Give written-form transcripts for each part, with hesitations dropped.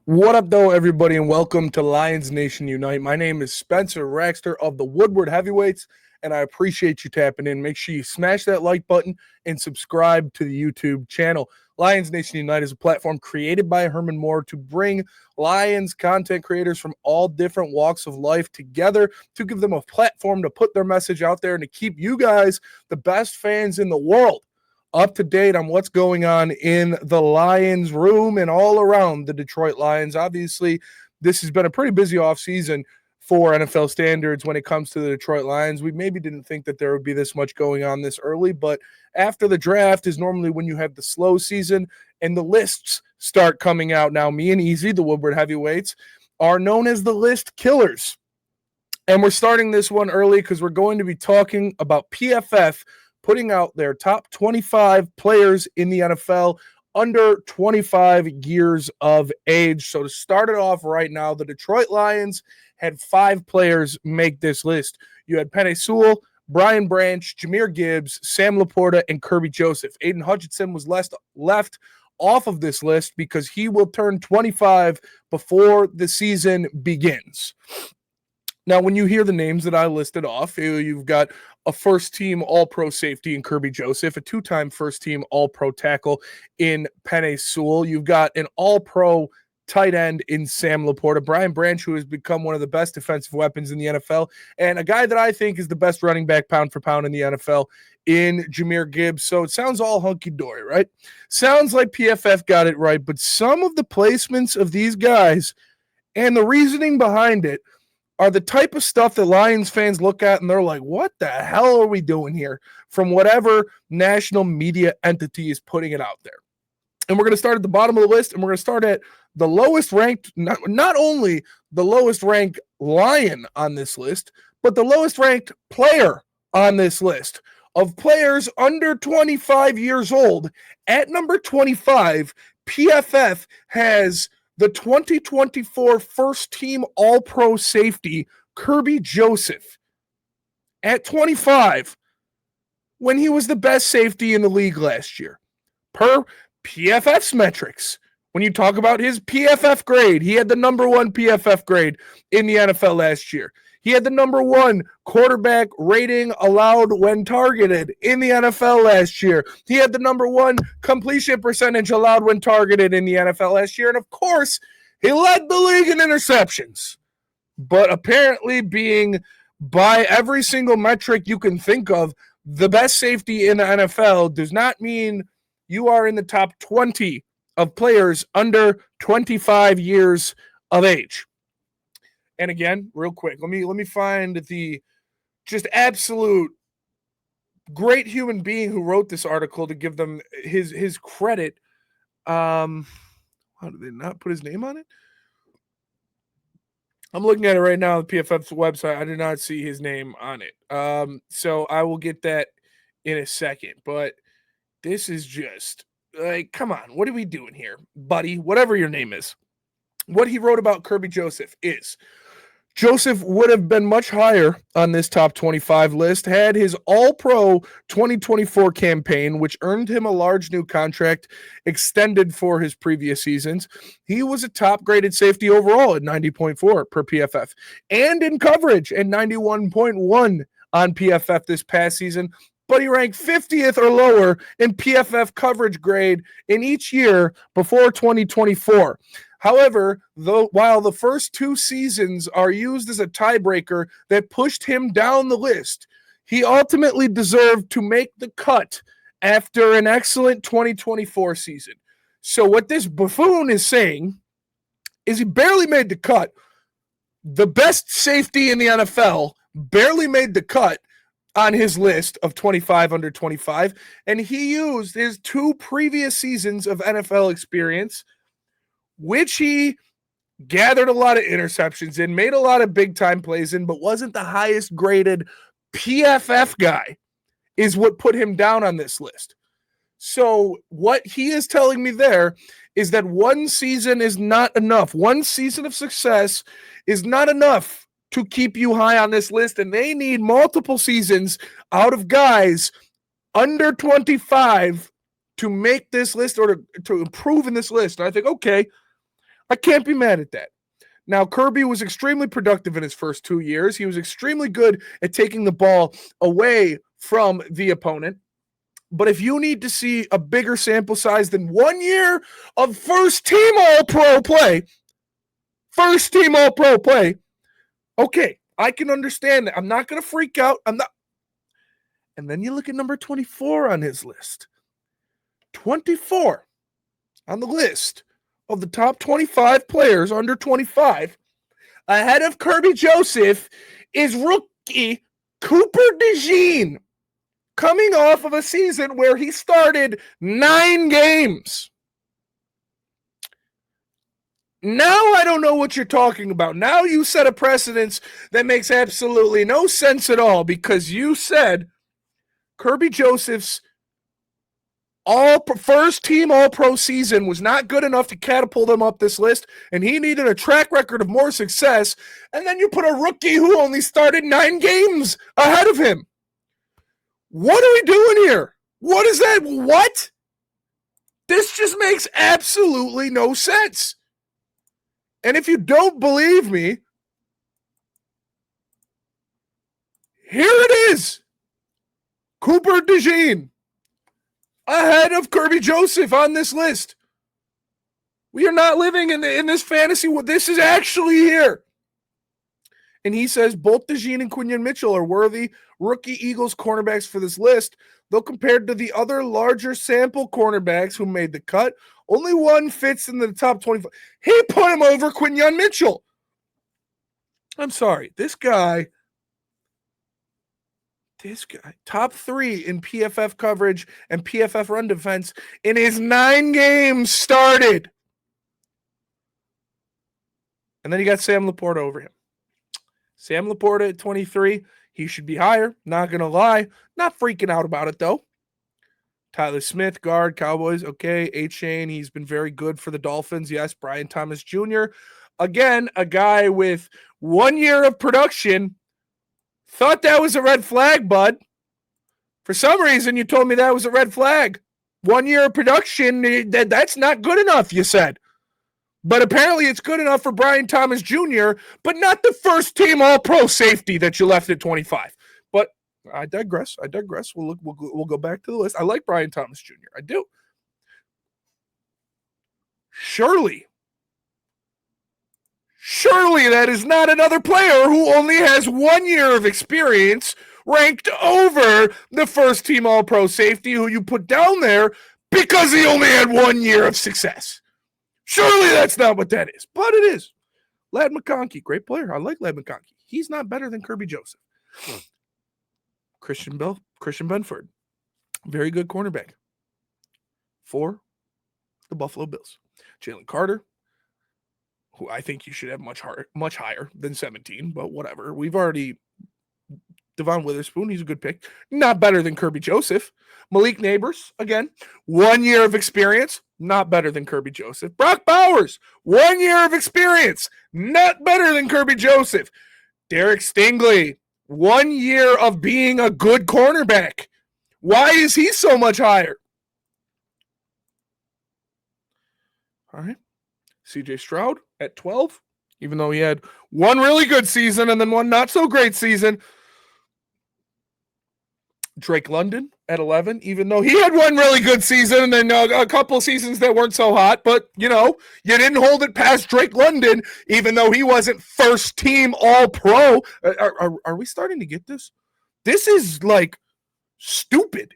What up, though, everybody, and welcome to Lions Nation Unite. My name is Spencer Raxter of the Woodward Heavyweights, and I appreciate you tapping in. Make sure you smash that like button and subscribe to the YouTube channel. Lions Nation Unite is a platform created by Herman to bring Lions content creators from all different walks of life together to give them a platform to put their message out there and to keep you guys, the best fans in the world, up to date on what's going on in the Lions room and all around the Detroit Lions. Obviously, this has been a pretty busy offseason for NFL standards when it comes to the Detroit Lions. We maybe didn't think that there would be this much going on this early, but after the draft is normally when you have the slow season and the lists start coming out. Now, me and Easy, the Woodward Heavyweights, are known as the list killers. And we're starting this one early because we're going to be talking about PFF putting out their top 25 players in the NFL under 25 years of age. So to start it off right now, the Detroit Lions had 5 players make this list. You had Penei Sewell, Brian Branch, Jahmyr Gibbs, Sam Laporta, and Kirby Joseph. Aiden Hutchinson was left off of this list because he will turn 25 before the season begins. Now, when you hear the names that I listed off, you've got a first-team All-Pro safety in Kirby Joseph, a 2-time first-team All-Pro tackle in Penei Sewell. You've got an All-Pro tight end in Sam Laporta, Brian Branch, who has become one of the best defensive weapons in the NFL, and a guy that I think is the best running back pound for pound in the NFL in Jahmyr Gibbs. So it sounds all hunky-dory, right? Sounds like PFF got it right, but some of the placements of these guys and the reasoning behind it are the type of stuff that Lions fans look at and they're like, what the hell are we doing here, from whatever national media entity is putting it out there. And we're going to start at the bottom of the list, and we're going to start at the lowest ranked, not only the lowest ranked Lion on this list, but the lowest ranked player on this list of players under 25 years old. At number 25, PFF has the 2024 first-team All-Pro safety, Kirby Joseph, at 25, when he was the best safety in the league last year. Per PFF's metrics, when you talk about his PFF grade, he had the number 1 PFF grade in the NFL last year. He had the number 1 quarterback rating allowed when targeted in the NFL last year. He had the number 1 completion percentage allowed when targeted in the NFL last year. And of course, he led the league in interceptions. But apparently being, by every single metric you can think of, the best safety in the NFL does not mean you are in the top 20 of players under 25 years of age. And again, real quick, let me find the just absolute great human being who wrote this article to give them his credit. How did they not put his name on it? I'm looking at it right now on the PFF's website. I did not see his name on it. So I will get that in a second. But this is just like, come on, what are we doing here, buddy? Whatever your name is. What he wrote about Kirby Joseph is, Joseph would have been much higher on this top 25 list had his All-Pro 2024 campaign, which earned him a large new contract, extended for his previous seasons. He was a top-graded safety overall at 90.4 per PFF, and in coverage at 91.1 on PFF this past season, but he ranked 50th or lower in PFF coverage grade in each year before 2024. However, while the first 2 seasons are used as a tiebreaker that pushed him down the list, he ultimately deserved to make the cut after an excellent 2024 season. So what this buffoon is saying is he barely made the cut. The best safety in the NFL barely made the cut on his list of 25 under 25, and he used his 2 previous seasons of NFL experience, which he gathered a lot of interceptions in, made a lot of big-time plays in, but wasn't the highest-graded PFF guy, is what put him down on this list. So what he is telling me there is that 1 season is not enough. 1 season of success is not enough to keep you high on this list, and they need multiple seasons out of guys under 25 to make this list or to improve in this list. And I think, okay, I can't be mad at that. Now, Kirby was extremely productive in his first 2 years. He was extremely good at taking the ball away from the opponent. But if you need to see a bigger sample size than 1 year of first-team All-Pro play, okay, I can understand that. I'm not going to freak out. And then you look at number 24 on his list. 24 on the list of the top 25 players under 25, ahead of Kirby Joseph, is rookie Cooper DeJean, coming off of a season where he started 9 games. Now I don't know what you're talking about. Now you set a precedence that makes absolutely no sense at all, because you said Kirby Joseph's first-team All-Pro season was not good enough to catapult him up this list, and he needed a track record of more success, and then you put a rookie who only started 9 games ahead of him. What are we doing here? What is that? What? This just makes absolutely no sense. And if you don't believe me, here it is. Cooper DeJean ahead of Kirby Joseph on this list. We are not living in this fantasy. This is actually here. And he says both DeJean and Quinyon Mitchell are worthy rookie Eagles cornerbacks for this list, though compared to the other larger sample cornerbacks who made the cut, only one fits in the top 25. He put him over Quinyon Mitchell. I'm sorry. This guy, top 3 in PFF coverage and PFF run defense in his 9 games started. And then you got Sam Laporta over him. Sam Laporta at 23. He should be higher. Not going to lie. Not freaking out about it, though. Tyler Smith, guard, Cowboys. Okay. A-Chain, he's been very good for the Dolphins. Yes. Brian Thomas Jr. Again, a guy with 1 year of production. Thought that was a red flag, bud. For some reason, you told me that was a red flag. 1 year of production, that's not good enough, you said. But apparently it's good enough for Brian Thomas Jr., but not the first-team All-Pro safety that you left at 25. But I digress. We'll go back to the list. I like Brian Thomas Jr. I do. Surely that is not another player who only has 1 year of experience ranked over the first-team All-Pro safety who you put down there because he only had 1 year of success. Surely that's not what that is, but it is. Ladd McConkey, great player. I like Ladd McConkey. He's not better than Kirby Joseph. Christian Benford, very good cornerback for the Buffalo Bills. Jalen Carter, who I think you should have much higher than 17, but whatever. We've already Devon Witherspoon, he's a good pick. Not better than Kirby Joseph. Malik Neighbors, again, 1 year of experience. Not better than Kirby Joseph. Brock Bowers, 1 year of experience. Not better than Kirby Joseph. Derek Stingley, 1 year of being a good cornerback. Why is he so much higher? All right. CJ Stroud at 12, even though he had one really good season and then one not so great season. Drake London at 11, even though he had one really good season and then a couple seasons that weren't so hot. But, you didn't hold it past Drake London, even though he wasn't first team All-Pro. Are we starting to get this? This is like stupid.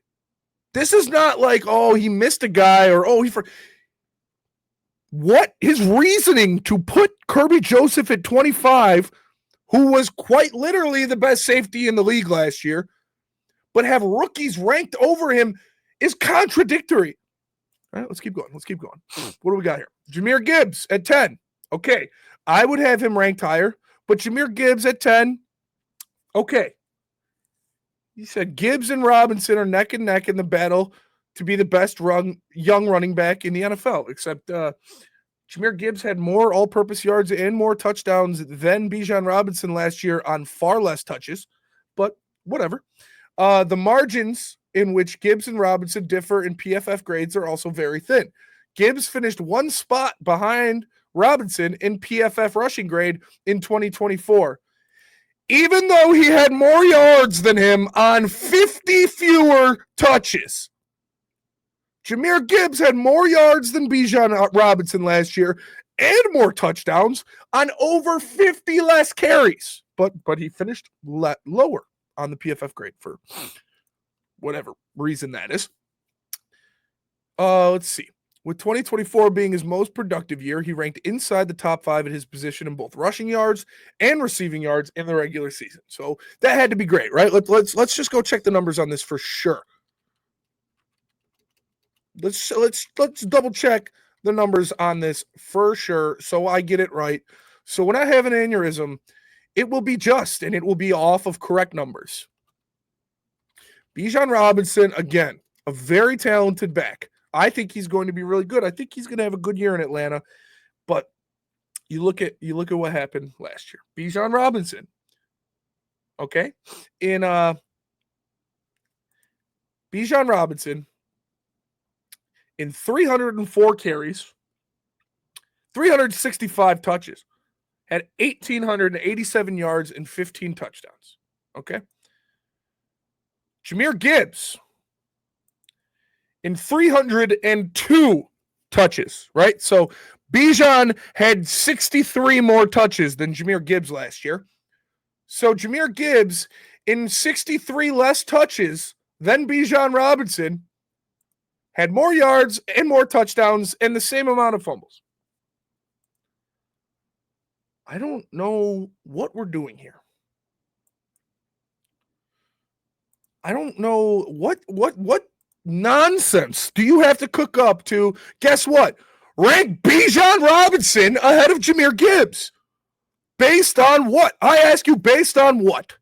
This is not like, oh, he missed a guy or, what his reasoning to put Kirby Joseph at 25, who was quite literally the best safety in the league last year, but have rookies ranked over him is contradictory. All right, let's keep going. What do we got here? Jahmyr Gibbs at 10. Okay, I would have him ranked higher, but Jahmyr Gibbs at 10. Okay. He said Gibbs and Robinson are neck and neck in the battle to be the best young running back in the NFL, except Jahmyr Gibbs had more all-purpose yards and more touchdowns than Bijan Robinson last year on far less touches, but whatever. The margins in which Gibbs and Robinson differ in PFF grades are also very thin. Gibbs finished one spot behind Robinson in PFF rushing grade in 2024. Even though he had more yards than him on 50 fewer touches. Jahmyr Gibbs had more yards than Bijan Robinson last year and more touchdowns on over 50 less carries. But he finished lower on the PFF grade for whatever reason that is. Let's see. With 2024 being his most productive year, he ranked inside the top 5 at his position in both rushing yards and receiving yards in the regular season. So that had to be great, right? Let's just go check the numbers on this for sure. Let's double check the numbers on this for sure so I get it right. So when I have an aneurysm, it will be just and it will be off of correct numbers. Bijan Robinson, again, a very talented back. I think he's going to be really good. I think he's going to have a good year in Atlanta. But you look at what happened last year. Bijan Robinson, okay? Bijan Robinson in 304 carries, 365 touches, had 1,887 yards and 15 touchdowns, okay? Jahmyr Gibbs in 302 touches, right? So Bijan had 63 more touches than Jahmyr Gibbs last year. So Jahmyr Gibbs in 63 less touches than Bijan Robinson had more yards and more touchdowns and the same amount of fumbles. I don't know what we're doing here. I don't know what nonsense do you have to cook up to, guess what? Rank Bijan Robinson ahead of Jahmyr Gibbs. Based on what? I ask you, based on what?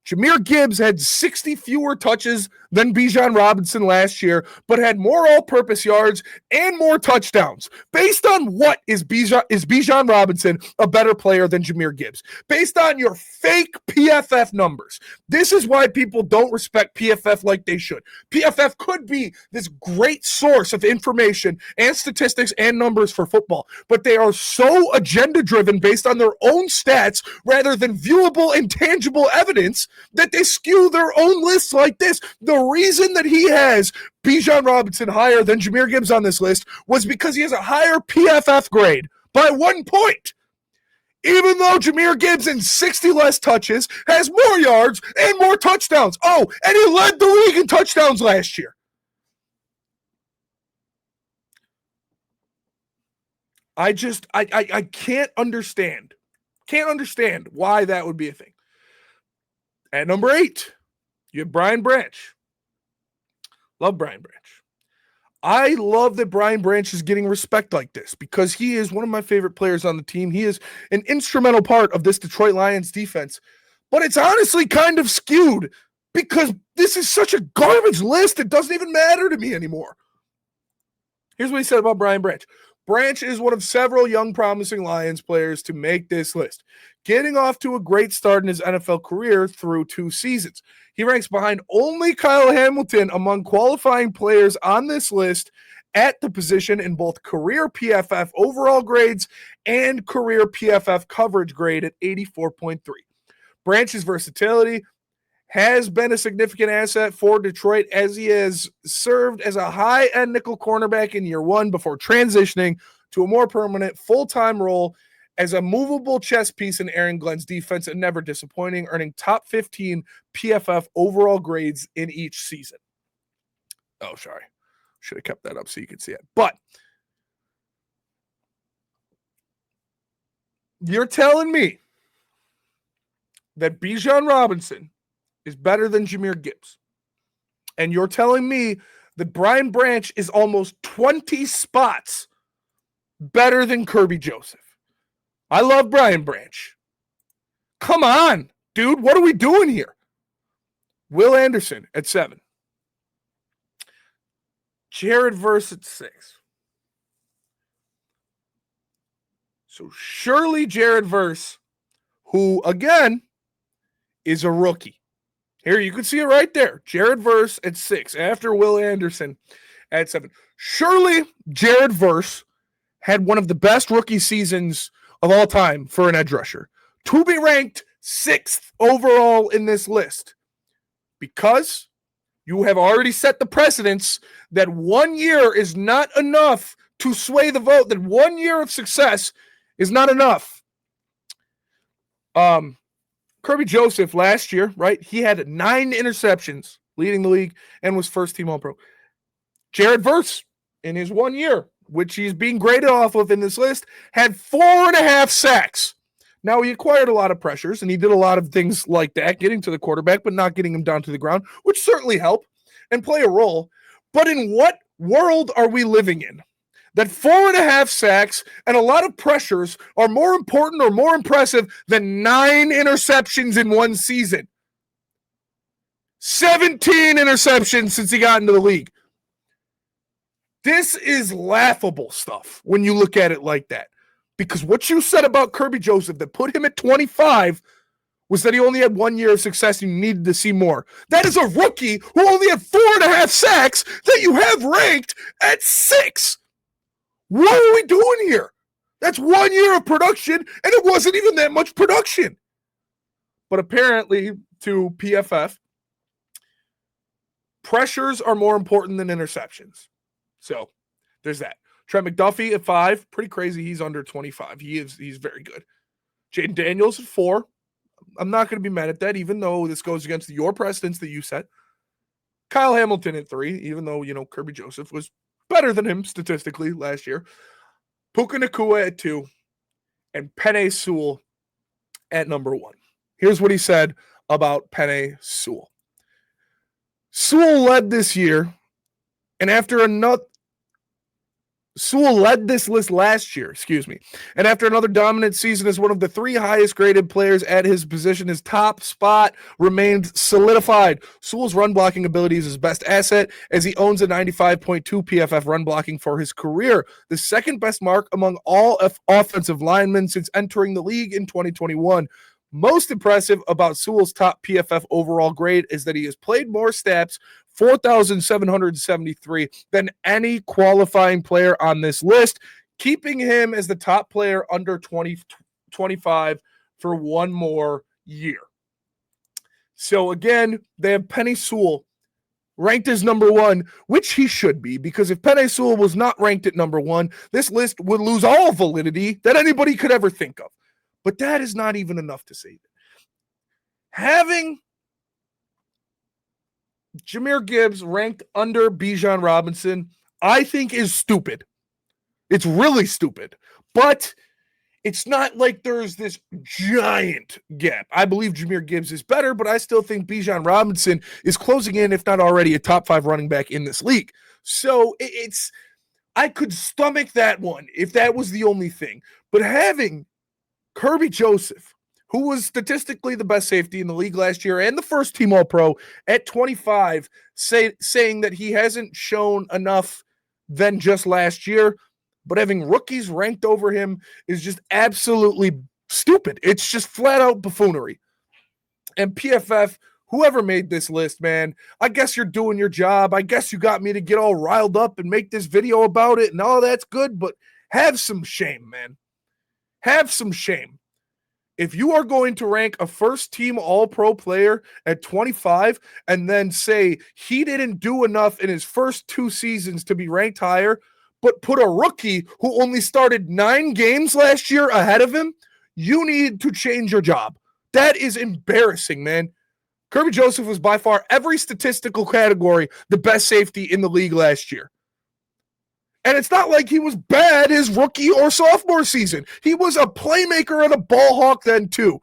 Jahmyr Gibbs had 60 fewer touches than Bijan Robinson last year, but had more all-purpose yards and more touchdowns. Based on what is Bijan Robinson a better player than Jahmyr Gibbs? Based on your fake PFF numbers. This is why people don't respect PFF like they should. PFF could be this great source of information and statistics and numbers for football, but they are so agenda-driven based on their own stats rather than viewable and tangible evidence that they skew their own lists like this. The reason that he has Bijan Robinson higher than Jahmyr Gibbs on this list was because he has a higher PFF grade by 1 point. Even though Jahmyr Gibbs in 60 less touches has more yards and more touchdowns. Oh, and he led the league in touchdowns last year. I can't understand. Can't understand why that would be a thing. At number 8, you have Brian Branch. Love Brian Branch. I love that Brian Branch is getting respect like this because he is one of my favorite players on the team. He is an instrumental part of this Detroit Lions defense. But it's honestly kind of skewed because this is such a garbage list. It doesn't even matter to me anymore. Here's what he said about Brian Branch. Branch is one of several young promising Lions players to make this list, getting off to a great start in his NFL career through 2 seasons. He ranks behind only Kyle Hamilton among qualifying players on this list at the position in both career PFF overall grades and career PFF coverage grade at 84.3. Branch's versatility has been a significant asset for Detroit as he has served as a high-end nickel cornerback in year 1 before transitioning to a more permanent full-time role as a movable chess piece in Aaron Glenn's defense and never disappointing, earning top 15 PFF overall grades in each season. Oh, sorry. Should have kept that up so you could see it. But you're telling me that Bijan Robinson is better than Jahmyr Gibbs. And you're telling me that Brian Branch is almost 20 spots better than Kirby Joseph. I love Brian Branch. Come on, dude. What are we doing here? Will Anderson at 7. Jared Verse at 6. So surely Jared Verse, who, again, is a rookie. Here, you can see it right there. Jared Verse at 6 after Will Anderson at 7. Surely Jared Verse had one of the best rookie seasons of all time for an edge rusher, to be ranked 6th overall in this list, because you have already set the precedence that 1 year is not enough to sway the vote, that 1 year of success is not enough. Kirby Joseph last year, right? He had 9 interceptions, leading the league, and was first team All-Pro. Jared Verse, in his 1 year, which he's being graded off of in this list, had 4.5 sacks. Now, he acquired a lot of pressures, and he did a lot of things like that, getting to the quarterback, but not getting him down to the ground, which certainly helped and play a role. But in what world are we living in that 4.5 sacks and a lot of pressures are more important or more impressive than 9 interceptions in one season? 17 interceptions since he got into the league. This is laughable stuff when you look at it like that. Because what you said about Kirby Joseph that put him at 25 was that he only had 1 year of success and you needed to see more. That is a rookie who only had 4.5 sacks that you have ranked at 6. What are we doing here? That's 1 year of production, and it wasn't even that much production. But apparently, to PFF, pressures are more important than interceptions. So there's that. Trent McDuffie at 5, pretty crazy. He's under 25. He's very good. Jaden Daniels at 4. I'm not going to be mad at that, even though this goes against your precedents that you set. Kyle Hamilton at 3, even though, Kirby Joseph was better than him statistically last year. Puka Nacua at 2, and Penei Sewell at number 1. Here's what he said about Penei Sewell. Sewell led this year, and Sewell led this list last year, and after another dominant season as one of the 3 highest graded players at his position, his top spot remained solidified. Sewell's run blocking ability is his best asset, as he owns a 95.2 PFF run blocking for his career, the second best mark among all offensive linemen since entering the league in 2021. Most impressive about Sewell's top PFF overall grade is that he has played more snaps, 4,773, than any qualifying player on this list, keeping him as the top player under 25 for 1 more year. So again, they have Penei Sewell ranked as number 1, which he should be, because if Penei Sewell was not ranked at number 1, this list would lose all validity that anybody could ever think of. But that is not even enough to save it. Having Jahmyr Gibbs ranked under Bijan Robinson, I think is stupid. It's really stupid. But it's not like there's this giant gap. I believe Jahmyr Gibbs is better, but I still think Bijan Robinson is closing in, if not already, a top 5 running back in this league. So I could stomach that one if that was the only thing. But having Kirby Joseph, who was statistically the best safety in the league last year and the first team All-Pro at 25, saying that he hasn't shown enough than just last year, but having rookies ranked over him is just absolutely stupid. It's just flat out buffoonery. And PFF, whoever made this list, man, I guess you're doing your job. I guess you got me to get all riled up and make this video about it, and all that's good, but have some shame, man. Have some shame. If you are going to rank a first-team All-Pro player at 25 and then say he didn't do enough in his first 2 seasons to be ranked higher, but put a rookie who only started 9 games last year ahead of him, you need to change your job. That is embarrassing, man. Kirby Joseph was by far every statistical category the best safety in the league last year. And it's not like he was bad his rookie or sophomore season. He was a playmaker and a ball hawk then too.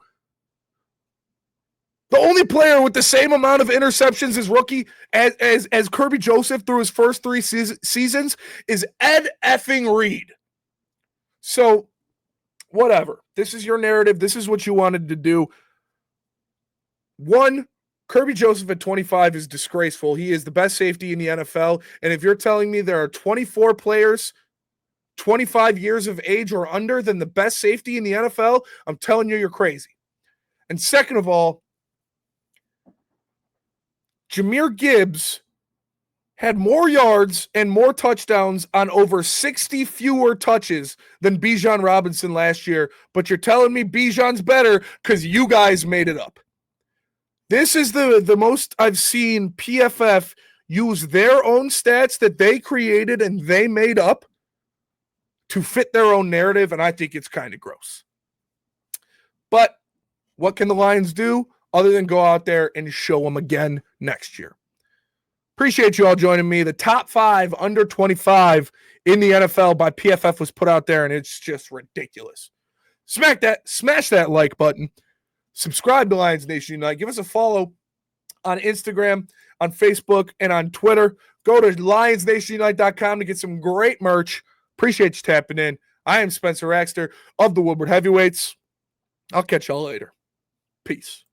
The only player with the same amount of interceptions as rookie as Kirby Joseph through his first 3 seasons is Ed effing Reed. So, whatever. This is your narrative. This is what you wanted to do. 1, Kirby Joseph at 25 is disgraceful. He is the best safety in the NFL. And if you're telling me there are 24 players 25 years of age or under than the best safety in the NFL, I'm telling you, you're crazy. And second of all, Jahmyr Gibbs had more yards and more touchdowns on over 60 fewer touches than Bijan Robinson last year, but you're telling me Bijan's better because you guys made it up. This is the most I've seen PFF use their own stats that they created and they made up to fit their own narrative, and I think it's kind of gross. But what can the Lions do other than go out there and show them again next year? Appreciate you all joining me. The top 5 under 25 in the NFL by PFF was put out there, and it's just ridiculous. Smash that like button. Subscribe to Lions Nation Unite. Give us a follow on Instagram, on Facebook, and on Twitter. Go to lionsnationunite.com to get some great merch. Appreciate you tapping in. I am Spencer Raxter of the Woodward Heavyweights. I'll catch y'all later. Peace.